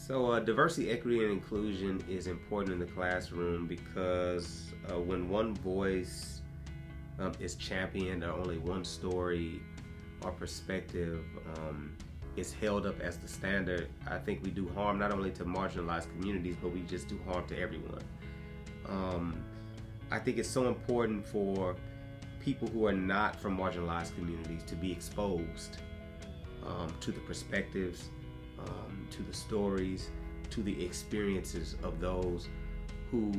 So diversity, equity, and inclusion is important in the classroom because when one voice is championed, or only one story or perspective is held up as the standard, I think we do harm not only to marginalized communities, but we just do harm to everyone. I think it's so important for people who are not from marginalized communities to be exposed to the perspectives, to the stories, to the experiences of those who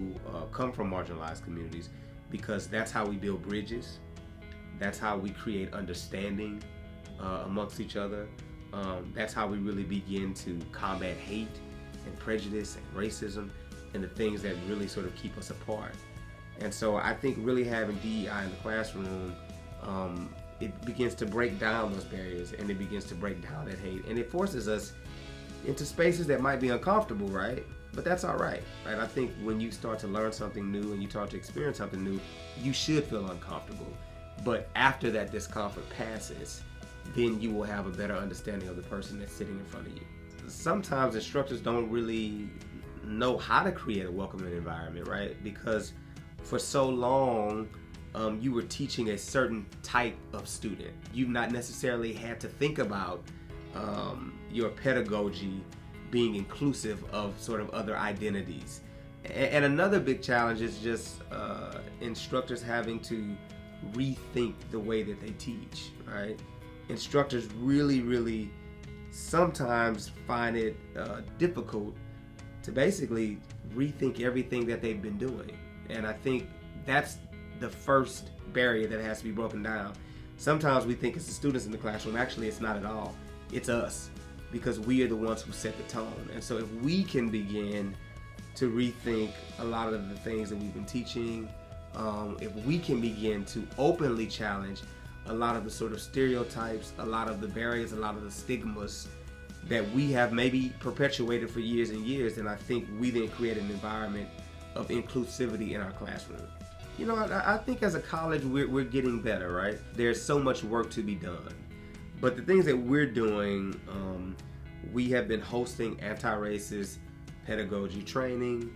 come from marginalized communities, because that's how we build bridges. That's how we create understanding amongst each other. That's how we really begin to combat hate and prejudice and racism and the things that really sort of keep us apart. And so I think really having DEI in the classroom, it begins to break down those barriers, and it begins to break down that hate, and it forces us into spaces that might be uncomfortable, right? But that's all right, right? I think when you start to learn something new and you start to experience something new, you should feel uncomfortable. But after that discomfort passes, then you will have a better understanding of the person that's sitting in front of you. Sometimes instructors don't really know how to create a welcoming environment, right? Because for so long, you were teaching a certain type of student. You've not necessarily had to think about your pedagogy being inclusive of sort of other identities. And another big challenge is just instructors having to rethink the way that they teach, right? Instructors really sometimes find it difficult to basically rethink everything that they've been doing. And I think that's the first barrier that has to be broken down. Sometimes we think it's the students in the classroom. Actually, it's not at all. It's us, because we are the ones who set the tone. And so if we can begin to rethink a lot of the things that we've been teaching, if we can begin to openly challenge a lot of the sort of stereotypes, a lot of the barriers, a lot of the stigmas that we have maybe perpetuated for years and years, then I think we then create an environment of inclusivity in our classroom. You know, I think as a college, we're getting better, right? There's so much work to be done. But the things that we're doing, we have been hosting anti-racist pedagogy training.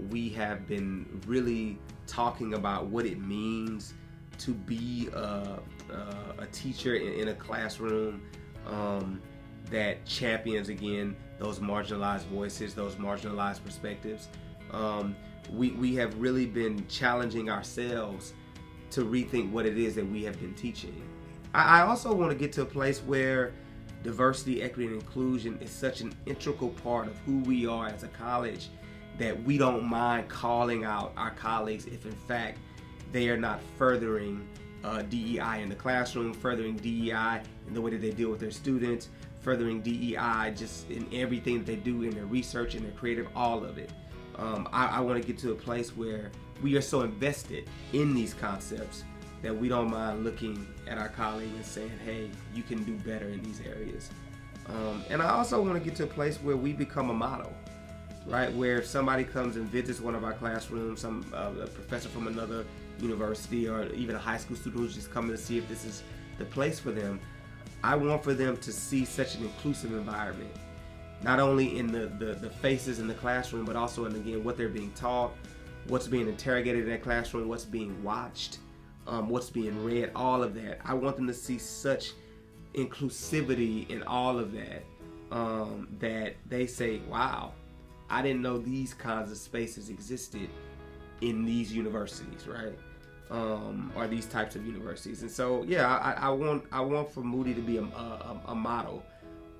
We have been really talking about what it means to be a teacher in a classroom that champions, again, those marginalized voices, those marginalized perspectives. We have really been challenging ourselves to rethink what it is that we have been teaching. I also want to get to a place where diversity, equity, and inclusion is such an integral part of who we are as a college that we don't mind calling out our colleagues if in fact they are not furthering DEI in the classroom, furthering DEI in the way that they deal with their students, furthering DEI just in everything that they do in their research and their creative, all of it. I want to get to a place where we are so invested in these concepts that we don't mind looking at our colleagues and saying, hey, you can do better in these areas. And I also want to get to a place where we become a model, right? Where if somebody comes and visits one of our classrooms, a professor from another university or even a high school student who's just coming to see if this is the place for them, I want for them to see such an inclusive environment, not only in the faces in the classroom, but also in, again, what they're being taught, what's being interrogated in that classroom, what's being watched, what's being read, all of that. I want them to see such inclusivity in all of that, that they say, wow, I didn't know these kinds of spaces existed in these universities, right? Or these types of universities. And so, yeah, I want for Moody to be a model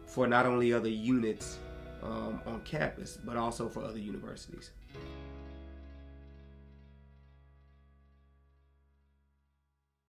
for not only other units on campus, but also for other universities.